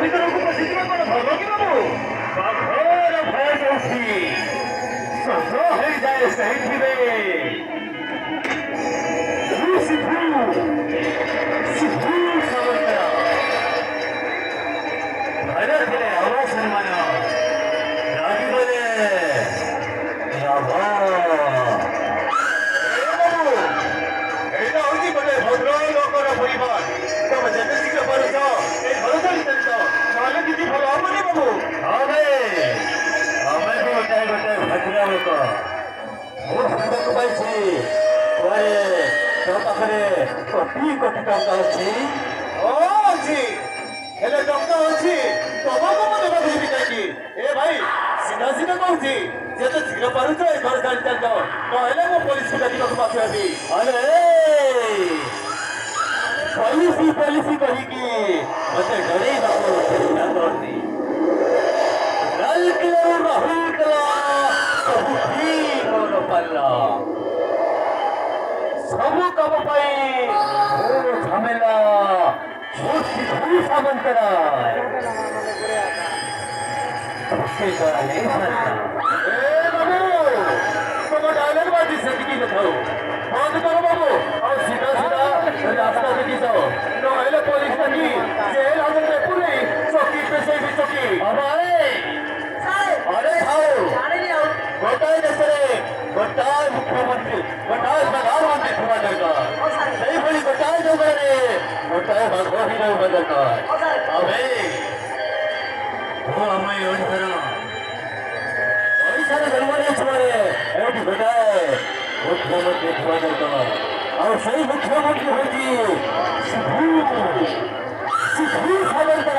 ଭିତରକୁ ପଶିଯିବା କଣ ଭଲ କି ବାବୁ? ବାଘର ଭୟ ଯାଉଛି ସଜ ହେଇଯାଏ ସେଇଥିରେ। ସିଦ୍ଧୁ ସିଦ୍ଧୁ ସାମନ୍ତରା ଘରେ ଥିଲେ ଆମ ସମ୍ମାନ ରାଗିଗଲେ ଏଇଟା ହଉଛି ଗୋଟେ ଭଦ୍ର ଲୋକର ପରିବାର। ତମେ ଯେତେ ଶୀଘ୍ର ପାରୁଛ ଏ ଘର ଛାଡ଼ି ଚାଲିଛ, ନହେଲେ କିଛି ଭଲ ହବନି ବାବୁ। ହଁ ଭାଇ, ଆମେ ବି ଗୋଟାଏ ଗୋଟାଏ ଭଦ୍ର ଲୋକ। ମୁଁ ଭାବିବାକୁ ପାଇଛି କୁଆଡ଼େ ତୋ ପାଖରେ କୋଟି କୋଟି ଟଙ୍କା ଅଛି। ଅଛି, ହେଲେ ଟଙ୍କା ଅଛି ତମକୁ ମୁଁ ଦେବାକୁ ଯିବି କାହିଁକି? ଏ ଭାଇ ସିଧା ସିଧା କହୁଛି, ଯେତେ ଶୀଘ୍ର ପାରୁଛ ଏ ଘର ଛାଡ଼ି ଚାଲିଛ, ନହେଲେ ମୁଁ ପୋଲିସକୁ ଡାକିବାକୁ ବାଧ୍ୟ ହେବି। ଆରେ ପଲିସି ପଲିସି କହିକି ମତେ ଡରେଇବାକୁ ଚେଷ୍ଟା କରନି। ରାହୁଲ କଲା ସବୁ ଠିକ ମୋର ପାଲା, ସବୁ କାମ ପାଇଁ ମୋର ଝାମେଲା ସିଦ୍ଧୁ ସାମନ୍ତରାୟ। ତମ ଡାଇଲଗ ବାଜି ସେତିକି ଦେଖାଉ, ବନ୍ଦ କର ବାବୁ। ଆଉ ସିଧା ସିଧା ରାସ୍ତା ଦେଖି ଯାଅ, ନହେଲେ ପୋଲିସ ଡାକି ଜେଲ ହାଜତରେ ପୁରେଇ ଚକି ପେଶେଇବି ଚକି। ଆରେ ଥାଉ, ଗୋଟାଏ ଦେଶରେ ଗୋଟାଏ ମୁଖ୍ୟମନ୍ତ୍ରୀ ଗୋଟାଏ ପ୍ରଧାନମନ୍ତ୍ରୀ ଥିବା ଦରକାର, ସେଇଭଳି ଗୋଟାଏ ଜଙ୍ଗଲରେ ଗୋଟାଏ ବାଘ ହିଁ ରହିବା ଦରକାର। ଆଉ ଭାଇ ମୁଁ ଆମ ଏଇ ଓଡ଼ିଶାର ଜନ୍ମ ନେଇଛି ମାନେ ଏଠି ଗୋଟାଏ ମୁଖ୍ୟମନ୍ତ୍ରୀ ଥିବା ଦରକାର। ଆଉ ସେଇ ମୁଖ୍ୟମନ୍ତ୍ରୀ ହେଉଛି ସିଦ୍ଧୁ ସାମନ୍ତରାୟ।